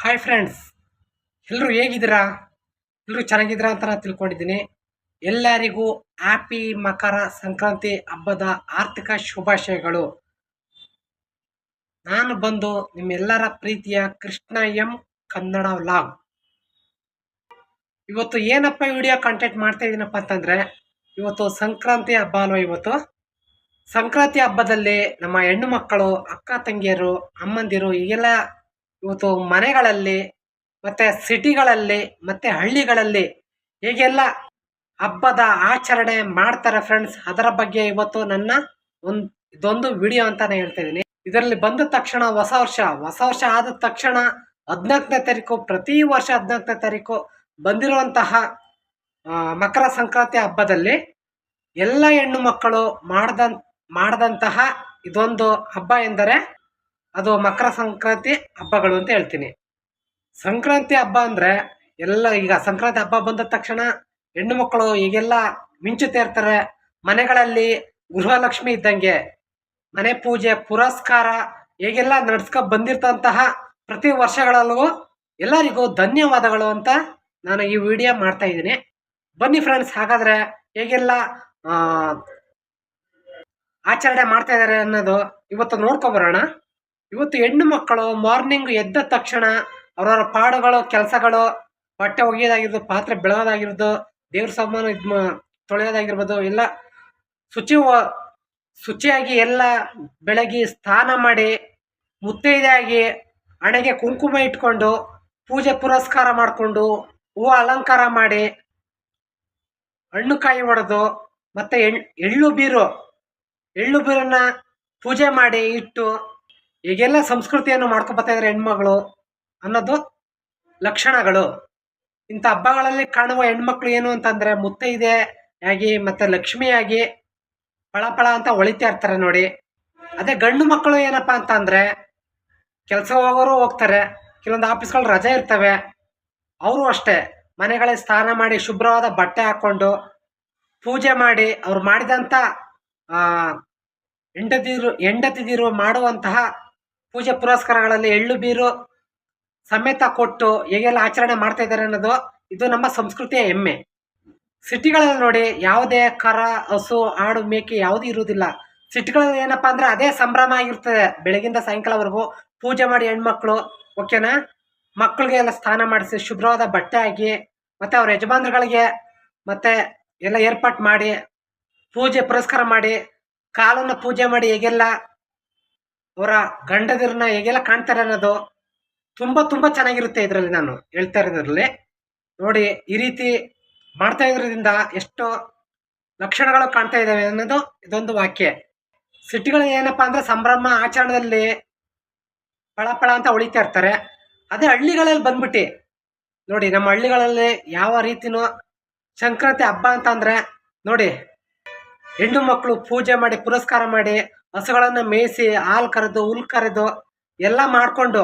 Hi friends, ಎಲ್ಲರೂ ಹೇಗಿದ್ದೀರಾ? ಎಲ್ಲರೂ ಚೆನ್ನಾಗಿದ್ದೀರಾ ಅಂತ ನಾನು ತಿಳ್ಕೊಂಡಿದ್ದೀನಿ. ಎಲ್ಲರಿಗೂ ಹ್ಯಾಪಿ ಮಕರ ಸಂಕ್ರಾಂತಿ ಹಬ್ಬದ ಆರ್ಥಿಕ ಶುಭಾಶಯಗಳು. ನಾನು ಬಂದು ನಿಮ್ಮೆಲ್ಲರ ಪ್ರೀತಿಯ ಕೃಷ್ಣ ಎಂ ಕನ್ನಡ ವ್ಲಾಗ್. ಇವತ್ತು ಏನಪ್ಪ ವಿಡಿಯೋ ಕಂಟೆಂಟ್ ಮಾಡ್ತಾ ಇದ್ದೀನಪ್ಪ ಅಂತಂದರೆ, ಇವತ್ತು ಸಂಕ್ರಾಂತಿ ಹಬ್ಬ ಅಲ್ವಾ. ಇವತ್ತು ಸಂಕ್ರಾಂತಿ ಹಬ್ಬದಲ್ಲಿ ನಮ್ಮ ಹೆಣ್ಣು ಮಕ್ಕಳು, ಅಕ್ಕ ತಂಗಿಯರು, ಅಮ್ಮಂದಿರು ಹೀಗೆಲ್ಲ ಇವತ್ತು ಮನೆಗಳಲ್ಲಿ ಮತ್ತು ಸಿಟಿಗಳಲ್ಲಿ ಮತ್ತು ಹಳ್ಳಿಗಳಲ್ಲಿ ಹೇಗೆಲ್ಲ ಹಬ್ಬದ ಆಚರಣೆ ಮಾಡ್ತಾರೆ ಫ್ರೆಂಡ್ಸ್, ಅದರ ಬಗ್ಗೆ ಇವತ್ತು ನನ್ನ ಇದೊಂದು ವಿಡಿಯೋ ಅಂತಾನೆ ಹೇಳ್ತಾ ಇದ್ದೀನಿ. ಇದರಲ್ಲಿ ಬಂದ ತಕ್ಷಣ ಹೊಸ ವರ್ಷ ಆದ ತಕ್ಷಣ 14ನೇ ತಾರೀಕು, ಪ್ರತಿ ವರ್ಷ 14ನೇ ತಾರೀಕು ಬಂದಿರುವಂತಹ ಮಕರ ಸಂಕ್ರಾಂತಿ ಹಬ್ಬದಲ್ಲಿ ಎಲ್ಲ ಹೆಣ್ಣು ಮಕ್ಕಳು ಮಾಡದಂತಹ ಇದೊಂದು ಹಬ್ಬ ಎಂದರೆ ಅದು ಮಕರ ಸಂಕ್ರಾಂತಿ ಹಬ್ಬಗಳು ಅಂತ ಹೇಳ್ತೀನಿ. ಸಂಕ್ರಾಂತಿ ಹಬ್ಬ ಅಂದರೆ ಈಗ ಸಂಕ್ರಾಂತಿ ಹಬ್ಬ ಬಂದ ತಕ್ಷಣ ಹೆಣ್ಣು ಮಕ್ಕಳು ಈಗೆಲ್ಲ ಮಿಂಚುತ್ತಾ ಇರ್ತಾರೆ. ಮನೆಗಳಲ್ಲಿ ಗೃಹಲಕ್ಷ್ಮಿ ಇದ್ದಂಗೆ ಮನೆ ಪೂಜೆ ಪುರಸ್ಕಾರ ಹೇಗೆಲ್ಲ ನಡ್ಸ್ಕೊಂಡು ಬಂದಿರ್ತಂತಹ ಪ್ರತಿ ವರ್ಷಗಳಲ್ಲೂ ಎಲ್ಲರಿಗೂ ಧನ್ಯವಾದಗಳು ಅಂತ ನಾನು ಈ ವಿಡಿಯೋ ಮಾಡ್ತಾ ಇದ್ದೀನಿ. ಬನ್ನಿ ಫ್ರೆಂಡ್ಸ್, ಹಾಗಾದರೆ ಹೇಗೆಲ್ಲ ಆಚರಣೆ ಮಾಡ್ತಾ ಇದ್ದಾರೆ ಅನ್ನೋದು ಇವತ್ತು ನೋಡ್ಕೊಬರೋಣ. ಇವತ್ತು ಹೆಣ್ಣು ಮಕ್ಕಳು ಮಾರ್ನಿಂಗ್ ಎದ್ದ ತಕ್ಷಣ ಅವರವರ ಪಾಡುಗಳು, ಕೆಲಸಗಳು, ಬಟ್ಟೆ ಒಗೆಯೋದಾಗಿರ್ಬೋದು, ಪಾತ್ರೆ ಬೆಳಗೋದಾಗಿರ್ಬೋದು, ದೇವ್ರ ಸಾಮಾನು ತೊಳೆಯೋದಾಗಿರ್ಬೋದು, ಎಲ್ಲ ಶುಚಿಯಾಗಿ ಎಲ್ಲ ಬೆಳಗ್ಗೆ ಸ್ನಾನ ಮಾಡಿ ಮುತ್ತೈದೆಯಾಗಿ ಹಣೆಗೆ ಕುಂಕುಮ ಇಟ್ಕೊಂಡು ಪೂಜೆ ಪುರಸ್ಕಾರ ಮಾಡಿಕೊಂಡು ಹೂವು ಅಲಂಕಾರ ಮಾಡಿ ಹಣ್ಣು ಕಾಯಿ ಹೊಡೆದು ಮತ್ತು ಎಳ್ಳು ಬೀರನ್ನ ಪೂಜೆ ಮಾಡಿ ಇಟ್ಟು ಹೀಗೆಲ್ಲ ಸಂಸ್ಕೃತಿಯನ್ನು ಮಾಡ್ಕೊಬರ್ತಾ ಇದ್ದಾರೆ ಹೆಣ್ಮಗಳು ಅನ್ನೋದು ಲಕ್ಷಣಗಳು. ಇಂಥ ಹಬ್ಬಗಳಲ್ಲಿ ಕಾಣುವ ಹೆಣ್ಮಕ್ಳು ಏನು ಅಂತಂದರೆ ಮುತ್ತೈದೆಯಾಗಿ ಮತ್ತು ಲಕ್ಷ್ಮಿಯಾಗಿ ಪಳ ಅಂತ ಹೊಳಿತಾ ಇರ್ತಾರೆ ನೋಡಿ. ಅದೇ ಗಂಡು ಮಕ್ಕಳು ಏನಪ್ಪ ಅಂತಂದರೆ ಕೆಲಸ ಹೋಗೋರು ಹೋಗ್ತಾರೆ, ಕೆಲವೊಂದು ಆಫೀಸ್ಗಳು ರಜೆ ಇರ್ತವೆ, ಅವರು ಅಷ್ಟೇ ಮನೆಗಳಿಗೆ ಸ್ನಾನ ಮಾಡಿ ಶುಭ್ರವಾದ ಬಟ್ಟೆ ಹಾಕ್ಕೊಂಡು ಪೂಜೆ ಮಾಡಿ ಅವ್ರು ಮಾಡಿದಂಥ ಹೆಂಡತಿದಿರು ಮಾಡುವಂತಹ ಪೂಜೆ ಪುರಸ್ಕಾರಗಳಲ್ಲಿ ಎಳ್ಳು ಬೀರು ಸಮೇತ ಕೊಟ್ಟು ಹೇಗೆಲ್ಲ ಆಚರಣೆ ಮಾಡ್ತಾ ಇದ್ದಾರೆ ಅನ್ನೋದು ಇದು ನಮ್ಮ ಸಂಸ್ಕೃತಿಯ ಹೆಮ್ಮೆ. ಸಿಟಿಗಳಲ್ಲಿ ನೋಡಿ ಯಾವುದೇ ಕರ, ಹಸು, ಆಡು, ಮೇಕೆ ಯಾವುದೂ ಇರುವುದಿಲ್ಲ. ಸಿಟಿಗಳಲ್ಲಿ ಏನಪ್ಪ ಅಂದರೆ ಅದೇ ಸಂಭ್ರಮ ಆಗಿರ್ತದೆ. ಬೆಳಗಿಂದ ಸಾಯಂಕಾಲವರೆಗೂ ಪೂಜೆ ಮಾಡಿ ಹೆಣ್ಮಕ್ಳು, ಓಕೆನಾ, ಮಕ್ಕಳಿಗೆ ಎಲ್ಲ ಸ್ನಾನ ಮಾಡಿಸಿ ಶುಭ್ರವಾದ ಬಟ್ಟೆ ಹಾಕಿ ಮತ್ತು ಅವ್ರ ಯಜಮಾನ್ರುಗಳಿಗೆ ಮತ್ತು ಎಲ್ಲ ಏರ್ಪಾಟ್ ಮಾಡಿ ಪೂಜೆ ಪುರಸ್ಕಾರ ಮಾಡಿ ಕಾಲನ್ನು ಪೂಜೆ ಮಾಡಿ ಹೇಗೆಲ್ಲ ಅವರ ಗಂಡದಿರನ್ನ ಹೇಗೆಲ್ಲ ಕಾಣ್ತಾರೆ ಅನ್ನೋದು ತುಂಬ ಚೆನ್ನಾಗಿರುತ್ತೆ. ಇದರಲ್ಲಿ ನಾನು ಹೇಳ್ತಾ ಇರೋದ್ರಲ್ಲಿ ನೋಡಿ, ಈ ರೀತಿ ಮಾಡ್ತಾ ಇರೋದ್ರಿಂದ ಎಷ್ಟು ಲಕ್ಷಣಗಳು ಕಾಣ್ತಾ ಇದ್ದಾವೆ ಅನ್ನೋದು ಇದೊಂದು ವಾಕ್ಯ. ಸಿಟಿಗಳು ಏನಪ್ಪ ಅಂದರೆ ಸಂಭ್ರಮ ಆಚರಣೆಯಲ್ಲಿ ಪಳ ಅಂತ ಹೊಳಿತಾ ಇರ್ತಾರೆ. ಅದೇ ಹಳ್ಳಿಗಳಲ್ಲಿ ಬಂದ್ಬಿಟ್ಟು ನೋಡಿ, ನಮ್ಮ ಹಳ್ಳಿಗಳಲ್ಲಿ ಯಾವ ರೀತಿನೂ ಸಂಕ್ರಾಂತಿ ಹಬ್ಬ ಅಂತಂದರೆ ನೋಡಿ, ಹೆಣ್ಣು ಮಕ್ಕಳು ಪೂಜೆ ಮಾಡಿ ಪುರಸ್ಕಾರ ಮಾಡಿ ಹಸುಗಳನ್ನು ಮೇಯಿಸಿ ಹಾಲು ಕರೆದು ಹುಲ್ಲು ಕರೆದು ಎಲ್ಲ ಮಾಡಿಕೊಂಡು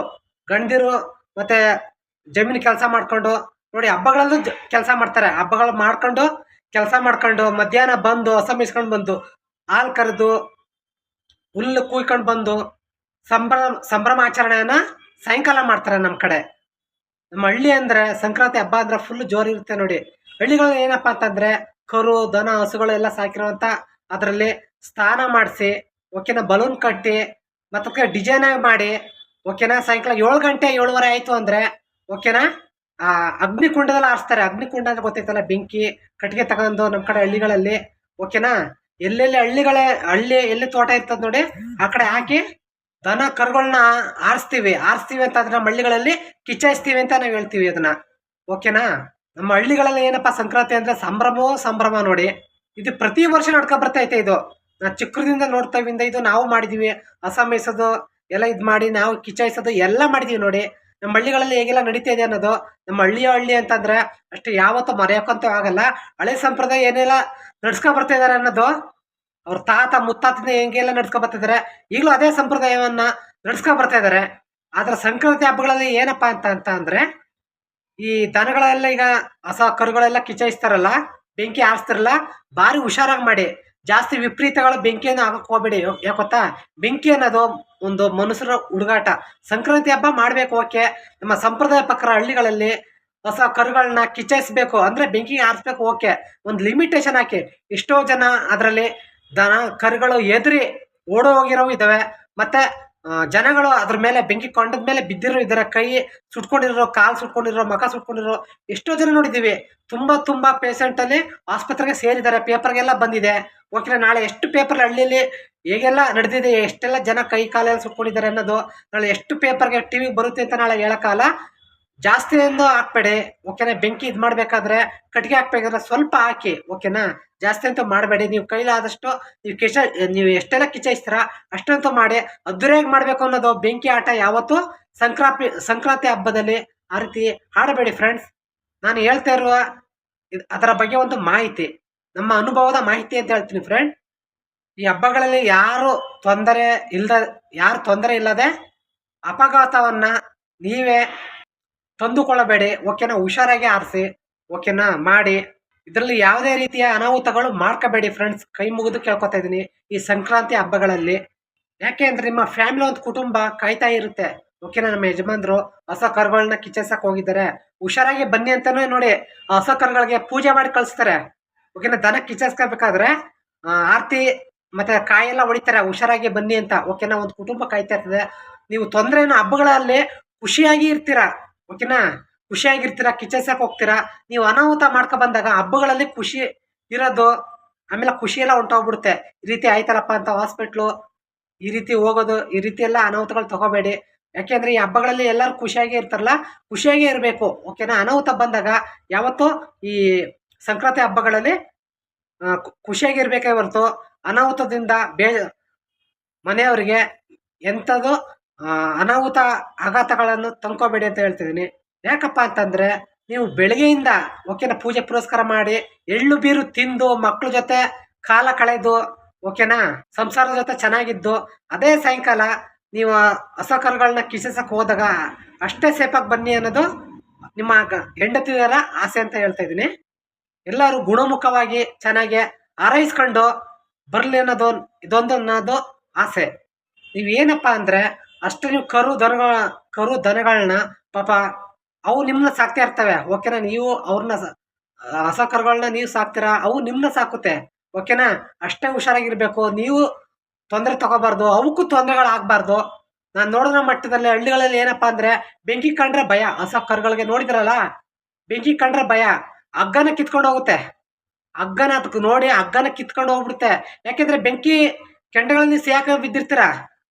ಗಂಡದಿರು ಮತ್ತು ಜಮೀನು ಕೆಲಸ ಮಾಡಿಕೊಂಡು ನೋಡಿ ಹಬ್ಬಗಳಲ್ಲೂ ಕೆಲಸ ಮಾಡ್ತಾರೆ. ಹಬ್ಬಗಳು ಕೆಲಸ ಮಾಡ್ಕೊಂಡು ಮಧ್ಯಾಹ್ನ ಬಂದು ಹಸ ಮೇಯಿಸ್ಕೊಂಡು ಬಂದು ಹಾಲು ಕರೆದು ಹುಲ್ಲು ಕುಯ್ಕೊಂಡು ಬಂದು ಸಂಭ್ರಮ ಆಚರಣೆಯನ್ನು ಸಾಯಂಕಾಲ ಮಾಡ್ತಾರೆ. ನಮ್ಮ ಕಡೆ ನಮ್ಮ ಹಳ್ಳಿ ಅಂದರೆ ಸಂಕ್ರಾಂತಿ ಹಬ್ಬ ಅಂದರೆ ಫುಲ್ ಜೋರಿರುತ್ತೆ ನೋಡಿ. ಹಳ್ಳಿಗಳು ಏನಪ್ಪ ಅಂತಂದರೆ ಕರು, ದನ, ಹಸುಗಳು ಎಲ್ಲ ಸಾಕಿರುವಂಥ ಅದರಲ್ಲಿ ಸ್ನಾನ ಮಾಡಿಸಿ, ಓಕೆನಾ, ಬಲೂನ್ ಕಟ್ಟಿ ಮತ್ತು ಡಿಸೈನಾಗಿ ಮಾಡಿ, ಓಕೆನಾ, ಸಾಯಂಕಾಲ 7 ಗಂಟೆ 7:30 ಆಯಿತು ಅಂದರೆ ಓಕೆನಾ ಅಗ್ನಿಕುಂಡದಲ್ಲಿ ಆರಿಸ್ತಾರೆ. ಅಗ್ನಿಕುಂಡ ಅಂದರೆ ಗೊತ್ತೈತಲ್ಲ, ಬೆಂಕಿ ಕಟ್ಟಿಗೆ ತಗೊಂಡು ನಮ್ಮ ಕಡೆ ಹಳ್ಳಿಗಳಲ್ಲಿ, ಓಕೆನಾ, ಹಳ್ಳಿ ಎಲ್ಲಿ ತೋಟ ಇರ್ತದೆ ನೋಡಿ ಆ ಕಡೆ ಹಾಕಿ ದನ ಕರುಗಳನ್ನ ಆರಿಸ್ತೀವಿ ಅಂತಂದ್ರೆ ನಮ್ಮ ಹಳ್ಳಿಗಳಲ್ಲಿ ಕಿಚ್ಚಾಯಿಸ್ತೀವಿ ಅಂತ ನಾವು ಹೇಳ್ತೀವಿ ಅದನ್ನ, ಓಕೆನಾ. ನಮ್ಮ ಹಳ್ಳಿಗಳಲ್ಲಿ ಏನಪ್ಪ ಸಂಕ್ರಾಂತಿ ಅಂದರೆ ಸಂಭ್ರಮ ನೋಡಿ. ಇದು ಪ್ರತಿ ವರ್ಷ ನಡ್ಕೊಂಡು ಬರ್ತೈತೆ. ಇದು ನಾವು ಚಿಕ್ಕದಿಂದ ನೋಡ್ತಾವಿಂದ ಇದು ನಾವು ಮಾಡಿದ್ದೀವಿ. ಹಸ ಮೇಯಿಸೋದು ಎಲ್ಲ ಇದು ಮಾಡಿ ನಾವು ಕಿಚ್ಚಾಯಿಸೋದು ಎಲ್ಲ ಮಾಡಿದ್ದೀವಿ ನೋಡಿ. ನಮ್ಮ ಹಳ್ಳಿಗಳಲ್ಲಿ ಹೇಗೆಲ್ಲ ನಡೀತಾ ಇದೆ ಅನ್ನೋದು ನಮ್ಮ ಹಳ್ಳಿ ಅಂತಂದರೆ ಅಷ್ಟು ಯಾವತ್ತೂ ಮರೆಯೋಕ್ಕಂತೂ ಆಗಲ್ಲ. ಹಳೆ ಸಂಪ್ರದಾಯ ಏನೆಲ್ಲ ನಡ್ಸ್ಕೊಂಡು ಬರ್ತಾ ಇದ್ದಾರೆ ಅನ್ನೋದು ಅವ್ರ ತಾತ ಮುತ್ತಾತದಿಂದ ಹೆಂಗೆಲ್ಲ ನಡ್ಸ್ಕೊಂಡು ಬರ್ತಿದ್ದಾರೆ, ಈಗಲೂ ಅದೇ ಸಂಪ್ರದಾಯವನ್ನು ನಡ್ಸ್ಕೊಂಡು ಬರ್ತಾ ಇದ್ದಾರೆ. ಆದರೆ ಸಂಕ್ರಾಂತಿ ಹಬ್ಬಗಳಲ್ಲಿ ಏನಪ್ಪ ಅಂತ ಅಂದರೆ ಈ ದನಗಳೆಲ್ಲ ಈಗ ಹಸ ಕರುಗಳೆಲ್ಲ ಕಿಚ್ಚಾಯಿಸ್ತಾರಲ್ಲ, ಬೆಂಕಿ ಆರಿಸ್ತಾರಲ್ಲ, ಭಾರಿ ಹುಷಾರಾಗಿ ಮಾಡಿ ಜಾಸ್ತಿ ವಿಪರೀತಗಳು ಬೆಂಕಿಯನ್ನು ಹಾಕಕ್ ಹೋಗ್ಬೇಡಿ. ಯಾಕೊತ್ತಾ, ಬೆಂಕಿ ಅನ್ನೋದು ಒಂದು ಮನುಷ್ಯರ ಹುಡುಗಾಟ. ಸಂಕ್ರಾಂತಿ ಹಬ್ಬ ಮಾಡ್ಬೇಕು, ಓಕೆ. ನಮ್ಮ ಸಂಪ್ರದಾಯ ಪ್ರಕಾರ ಹಳ್ಳಿಗಳಲ್ಲಿ ಹೊಸ ಕರುಗಳನ್ನ ಕಿಚ್ಚಾಯಿಸ್ಬೇಕು ಅಂದ್ರೆ ಬೆಂಕಿಗೆ ಆರಿಸ್ಬೇಕು, ಓಕೆ. ಒಂದು ಲಿಮಿಟೇಷನ್ ಹಾಕಿ. ಎಷ್ಟೋ ಜನ ಅದರಲ್ಲಿ ದನ ಕರುಗಳು ಎದುರಿ ಓಡೋ ಹೋಗಿರೋವು ಇದಾವೆ. ಮತ್ತೆ ಜನಗಳು ಅದ್ರ ಮೇಲೆ ಬೆಂಕಿ ಕೊಂಡದ ಮೇಲೆ ಬಿದ್ದಿರೋ ಇದಾರೆ. ಕೈ ಸುಟ್ಕೊಂಡಿರೋ, ಕಾಲು ಸುಟ್ಕೊಂಡಿರೋ, ಮುಖ ಸುಟ್ಕೊಂಡಿರೋ ಎಷ್ಟೋ ಜನ ನೋಡಿದ್ದೀವಿ. ತುಂಬಾ ಪೇಷಂಟ್ ಅಲ್ಲಿ ಆಸ್ಪತ್ರೆಗೆ ಸೇರಿದ್ದಾರೆ. ಪೇಪರ್ಗೆಲ್ಲ ಬಂದಿದೆ, ಓಕೆ. ನಾಳೆ ಎಷ್ಟು ಪೇಪರ್ ಹಳ್ಳಿಯಲ್ಲಿ ಹೇಗೆಲ್ಲ ನಡೆದಿದೆ, ಎಷ್ಟೆಲ್ಲ ಜನ ಕೈ ಕಾಲೆಲ್ಲ ಸುಟ್ಕೊಂಡಿದ್ದಾರೆ ಅನ್ನೋದು ನಾಳೆ ಎಷ್ಟು ಪೇಪರ್ಗೆ ಟಿವಿಗೆ ಬರುತ್ತೆ ಅಂತ ನಾಳೆ ಹೇಳೋಕ್ಕಾಗಲ್ಲ. ಜಾಸ್ತಿ ಎಂದು ಹಾಕ್ಬೇಡಿ, ಓಕೆನಾ. ಬೆಂಕಿ ಇದು ಮಾಡಬೇಕಾದ್ರೆ ಕಟ್ಟಿಗೆ ಹಾಕ್ಬೇಕಾದ್ರೆ ಸ್ವಲ್ಪ ಹಾಕಿ, ಓಕೆನಾ. ಜಾಸ್ತಿ ಅಂತೂ ಮಾಡಬೇಡಿ. ನೀವು ಕೈಲಾದಷ್ಟು ನೀವು ಎಷ್ಟೆಲ್ಲ ಕಿಚ್ಚಾಯಿಸ್ತೀರಾ ಅಷ್ಟಂತೂ ಮಾಡಿ. ಅದ್ದೂರಿಯಾಗಿ ಮಾಡಬೇಕು ಅನ್ನೋದು ಬೆಂಕಿ ಆಟ ಯಾವತ್ತೂ ಸಂಕ್ರಾಂತಿ ಹಬ್ಬದಲ್ಲಿ ಆ ರೀತಿ ಆಡಬೇಡಿ ಫ್ರೆಂಡ್ಸ್. ನಾನು ಹೇಳ್ತಾ ಇರುವ ಅದರ ಬಗ್ಗೆ ಒಂದು ಮಾಹಿತಿ, ನಮ್ಮ ಅನುಭವದ ಮಾಹಿತಿ ಅಂತ ಹೇಳ್ತೀನಿ ಫ್ರೆಂಡ್. ಈ ಹಬ್ಬಗಳಲ್ಲಿ ಯಾರು ತೊಂದರೆ ಇಲ್ಲದೆ ಅಪಘಾತವನ್ನ ನೀವೇ ತಂದುಕೊಳ್ಳಬೇಡಿ, ಓಕೆನಾ. ಹುಷಾರಾಗಿ ಆರಿಸಿ, ಓಕೆನಾ, ಮಾಡಿ. ಇದರಲ್ಲಿ ಯಾವುದೇ ರೀತಿಯ ಅನಾಹುತಗಳು ಮಾಡ್ಕೋಬೇಡಿ ಫ್ರೆಂಡ್ಸ್. ಕೈ ಮುಗಿದು ಕೇಳ್ಕೊತಾ ಇದ್ದೀನಿ ಈ ಸಂಕ್ರಾಂತಿ ಹಬ್ಬಗಳಲ್ಲಿ. ಯಾಕೆ ಅಂದ್ರೆ ನಿಮ್ಮ ಫ್ಯಾಮಿಲಿ ಒಂದು ಕುಟುಂಬ ಕಾಯ್ತಾ ಇರುತ್ತೆ, ಓಕೆನಾ. ನಮ್ಮ ಯಜಮಾನ್ರು ಹೊಸ ಕರುಗಳನ್ನ ಕಿಚ್ಚೈಸಕ್ ಹೋಗಿದ್ದಾರೆ, ಹುಷಾರಾಗಿ ಬನ್ನಿ ಅಂತಾನೆ ನೋಡಿ ಹೊಸ ಕರುಗಳಿಗೆ ಪೂಜೆ ಮಾಡಿ ಕಳಿಸ್ತಾರೆ, ಓಕೆನಾ. ದನ ಕಿಚ್ಚಾಯಿಸ್ಕೋಬೇಕಾದ್ರೆ ಆರತಿ ಮತ್ತೆ ಕಾಯೆಲ್ಲ ಹೊಡಿತಾರೆ, ಹುಷಾರಾಗಿ ಬನ್ನಿ ಅಂತ, ಓಕೆನಾ. ಒಂದು ಕುಟುಂಬ ಕಾಯ್ತಾ ಇರ್ತದೆ. ನೀವು ತೊಂದರೆನ ಹಬ್ಬಗಳಲ್ಲಿ ಖುಷಿಯಾಗಿ ಇರ್ತೀರಾ, ಓಕೆನಾ. ಖುಷಿಯಾಗಿರ್ತೀರಾ, ಕಿಚ್ಚೈಸಕ್ಕೆ ಹೋಗ್ತೀರಾ. ನೀವು ಅನಾಹುತ ಮಾಡ್ಕೊ ಬಂದಾಗ ಹಬ್ಬಗಳಲ್ಲಿ ಖುಷಿ ಇರೋದು ಆಮೇಲೆ ಖುಷಿ ಎಲ್ಲ ಹೊಂಟೋಗ್ಬಿಡುತ್ತೆ. ಈ ರೀತಿ ಆಯ್ತಲ್ಲಪ್ಪ ಅಂತ ಹಾಸ್ಪಿಟ್ಲು ಈ ರೀತಿ ಹೋಗೋದು, ಈ ರೀತಿ ಎಲ್ಲ ಅನಾಹುತಗಳು ತಗೋಬೇಡಿ. ಯಾಕೆಂದ್ರೆ ಈ ಹಬ್ಬಗಳಲ್ಲಿ ಎಲ್ಲರೂ ಖುಷಿಯಾಗಿ ಇರ್ತಾರಲ್ಲ, ಖುಷಿಯಾಗಿ ಇರಬೇಕು, ಓಕೆನಾ. ಅನಾಹುತ ಬಂದಾಗ ಯಾವತ್ತೂ ಈ ಸಂಕ್ರಾಂತಿ ಹಬ್ಬಗಳಲ್ಲಿ ಖುಷಿಯಾಗಿರ್ಬೇಕೇ ಹೊರತು ಅನಾಹುತದಿಂದ ಮನೆಯವರಿಗೆ ಎಂಥದ್ದು ಅನಾಹುತ ಆಘಾತಗಳನ್ನು ತಂದ್ಕೋಬೇಡಿ ಅಂತ ಹೇಳ್ತಿದ್ದೀನಿ. ಯಾಕಪ್ಪ ಅಂತಂದ್ರೆ ನೀವು ಬೆಳಗ್ಗೆಯಿಂದ, ಓಕೆನಾ, ಪೂಜೆ ಪುರಸ್ಕಾರ ಮಾಡಿ ಎಳ್ಳು ಬೀರು ತಿಂದು ಮಕ್ಕಳ ಜೊತೆ ಕಾಲ ಕಳೆದು, ಓಕೆನಾ, ಸಂಸಾರದ ಜೊತೆ ಚೆನ್ನಾಗಿದ್ದು ಅದೇ ಸಾಯಂಕಾಲ ನೀವು ಹೊಸ ಕರುಗಳನ್ನ ಕಿಸಿಸಕ್ಕೆ ಹೋದಾಗ ಅಷ್ಟೇ ಸೇಫಾಗಿ ಬನ್ನಿ ಅನ್ನೋದು ನಿಮ್ಮ ಹೆಂಡತಿಯರ ಆಸೆ ಅಂತ ಹೇಳ್ತಾ ಇದ್ದೀನಿ. ಎಲ್ಲರೂ ಗುಣಮುಖವಾಗಿ ಚೆನ್ನಾಗಿ ಹಾರೈಸ್ಕೊಂಡು ಬರಲಿ ಅನ್ನೋದು ಆಸೆ. ನೀವೇನಪ್ಪ ಅಂದರೆ ಅಷ್ಟು ನೀವು ಕರು ದನಗಳನ್ನ ಪಾಪ ಅವು ನಿಮ್ಮನ್ನ ಸಾಕ್ತಾ ಇರ್ತವೆ, ಓಕೆನಾ. ನೀವು ಅವ್ರನ್ನ ಹೊಸ ಕರುಗಳನ್ನ ನೀವು ಸಾಕ್ತೀರಾ, ಅವು ನಿಮ್ಮನ್ನ ಸಾಕುತ್ತೆ, ಓಕೆನಾ. ಅಷ್ಟೇ ಹುಷಾರಾಗಿರ್ಬೇಕು. ನೀವು ತೊಂದರೆ ತಗೋಬಾರ್ದು, ಅವಕ್ಕೂ ತೊಂದರೆಗಳಾಗಬಾರ್ದು. ನಾನು ನೋಡಿರೋ ಮಟ್ಟದಲ್ಲಿ ಹಳ್ಳಿಗಳಲ್ಲಿ ಏನಪ್ಪ ಅಂದರೆ ಬೆಂಕಿ ಕಂಡ್ರೆ ಭಯ. ಹೊಸ ಕರುಗಳಿಗೆ ನೋಡಿದ್ರಲ್ಲ, ಬೆಂಕಿ ಕಂಡ್ರೆ ಭಯ. ಹಗ್ಗನ ಕಿತ್ಕೊಂಡು ಹೋಗುತ್ತೆ, ಹಗ್ಗನ ಕಿತ್ಕೊಂಡು ಹೋಗ್ಬಿಡುತ್ತೆ. ಯಾಕೆಂದ್ರೆ ಬೆಂಕಿ ಕೆಂಡಗಳಲ್ಲಿ ಸಿಯಾಕ ಬಿದ್ದಿರ್ತೀರ,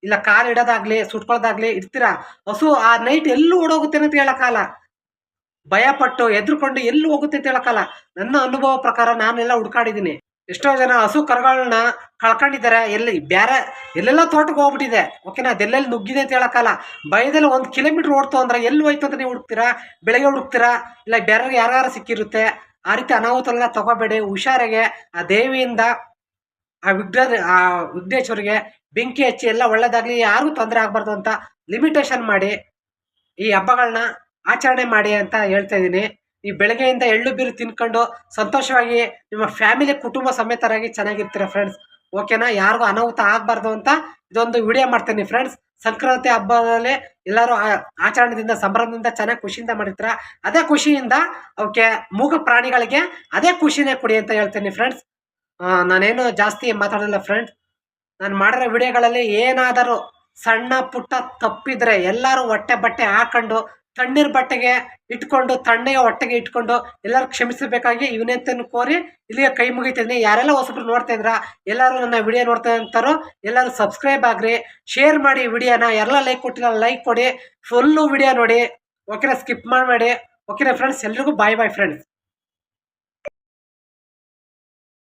ಇಲ್ಲ ಕಾಲು ಇಡೋದಾಗ್ಲಿ ಸುಟ್ಕೊಳ್ಳೋದಾಗ್ಲಿ ಇರ್ತೀರಾ. ಹಸು ಆ ನೈಟ್ ಎಲ್ಲೂ ಓಡೋಗುತ್ತೆ ಅಂತ ಹೇಳಕ್ಕಾಗಲ್ಲ, ಭಯಪಟ್ಟು ಎದ್ರುಕೊಂಡು ಎಲ್ಲೂ ಹೋಗುತ್ತೆ ಅಂತ ಹೇಳಕ್ಕಾಗಲ್ಲ. ನನ್ನ ಅನುಭವ ಪ್ರಕಾರ ನಾನೆಲ್ಲ ಹುಡ್ಕಾಡಿದ್ದೀನಿ. ಎಷ್ಟೋ ಜನ ಹಸು ಕರುಗಳನ್ನ ಕಳ್ಕೊಂಡಿದ್ದಾರೆ, ಎಲ್ಲೆಲ್ಲ ತೋಟಕ್ಕೆ ಹೋಗ್ಬಿಟ್ಟಿದೆ, ಓಕೆನಾ. ಅದೆಲ್ಲೆಲ್ಲಿ ನುಗ್ಗಿದೆ ಅಂತ ಹೇಳಕ್ಕಾಗಲ್ಲ. ಭಯದಲ್ಲಿ 1 ಕಿಲೋಮೀಟರ್ ಓಡ್ತು ಅಂದ್ರೆ ಎಲ್ಲಿ ಹೋಯ್ತು ಅಂತ ನೀವು ಹುಡುಕ್ತೀರಾ, ಬೆಳಗ್ಗೆ ಹುಡುಕ್ತೀರಾ, ಇಲ್ಲ ಬೇರೆ ಯಾರು ಸಿಕ್ಕಿರುತ್ತೆ. ಆ ರೀತಿ ಅನಾಹುತಗಳನ್ನ ತಗೋಬೇಡಿ. ಹುಷಾರಾಗೆ ಆ ದೇವಿಯಿಂದ ಆ ವಿಘ್ನೇಶ್ವರಿಗೆ ಬೆಂಕಿ ಹಚ್ಚಿ ಎಲ್ಲ ಒಳ್ಳೇದಾಗ್ಲಿ, ಯಾರಿಗೂ ತೊಂದರೆ ಆಗ್ಬಾರ್ದು ಅಂತ ಲಿಮಿಟೇಷನ್ ಮಾಡಿ ಈ ಹಬ್ಬಗಳನ್ನ ಆಚರಣೆ ಮಾಡಿ ಅಂತ ಹೇಳ್ತಾ ಇದ್ದೀನಿ. ಈ ಬೆಳಗ್ಗೆಯಿಂದ ಎಳ್ಳು ಬೀರು ತಿನ್ಕೊಂಡು ಸಂತೋಷವಾಗಿ ನಿಮ್ಮ ಫ್ಯಾಮಿಲಿ ಕುಟುಂಬ ಸಮೇತರಾಗಿ ಚೆನ್ನಾಗಿರ್ತೀರ ಫ್ರೆಂಡ್ಸ್, ಓಕೆನಾ. ಯಾರಿಗೂ ಅನಾಹುತ ಆಗಬಾರ್ದು ಅಂತ ಇದೊಂದು ವಿಡಿಯೋ ಮಾಡ್ತೀನಿ ಫ್ರೆಂಡ್ಸ್. ಸಂಕ್ರಾಂತಿ ಹಬ್ಬದಲ್ಲಿ ಎಲ್ಲರೂ ಆಚರಣೆಯಿಂದ ಸಂಭ್ರಮದಿಂದ ಚೆನ್ನಾಗಿ ಖುಷಿಯಿಂದ ಮಾಡಿರ್ತೀರ. ಅದೇ ಖುಷಿಯಿಂದ ಅವಕ್ಕೆ ಮೂಗ ಪ್ರಾಣಿಗಳಿಗೆ ಅದೇ ಖುಷಿನೇ ಕೊಡಿ ಅಂತ ಹೇಳ್ತೀನಿ ಫ್ರೆಂಡ್ಸ್. ನಾನೇನು ಜಾಸ್ತಿ ಮಾತಾಡೋಲ್ಲ ಫ್ರೆಂಡ್ಸ್. ನಾನು ಮಾಡಿರೋ ವಿಡಿಯೋಗಳಲ್ಲಿ ಏನಾದರೂ ಸಣ್ಣ ಪುಟ್ಟ ತಪ್ಪಿದ್ರೆ ಎಲ್ಲರೂ ಬಟ್ಟೆ ಹಾಕೊಂಡು ತಣ್ಣೀರು ಬಟ್ಟೆಗೆ ಇಟ್ಕೊಂಡು ತಣ್ಣಗೆ ಹೊಟ್ಟೆಗೆ ಇಟ್ಕೊಂಡು ಎಲ್ಲರೂ ಕ್ಷಮಿಸಬೇಕಾಗಿ ಇವನೆಂತನು ಕೋರಿ ಇಲ್ಲಿಗೆ ಕೈ ಮುಗಿತಿದ್ದೀನಿ. ಯಾರೆಲ್ಲ ಹೊಸಬ್ರು ನೋಡ್ತಾ ಇದ್ರ ಎಲ್ಲರೂ ನನ್ನ ವಿಡಿಯೋ ನೋಡ್ತಾ ಇರ್ತಾರೋ ಎಲ್ಲರೂ ಸಬ್ಸ್ಕ್ರೈಬ್ ಆಗ್ರಿ, ಶೇರ್ ಮಾಡಿ ವಿಡಿಯೋನ. ಎಲ್ಲ ಲೈಕ್ ಕೊಟ್ಟಿಲ್ಲ ಲೈಕ್ ಕೊಡಿ, ಫುಲ್ಲು ವಿಡಿಯೋ ನೋಡಿ, ಓಕೆನಾ. ಸ್ಕಿಪ್ ಮಾಡಬೇಡಿ, ಓಕೆನಾ ಫ್ರೆಂಡ್ಸ್. ಎಲ್ರಿಗೂ ಬಾಯ್ ಫ್ರೆಂಡ್ಸ್.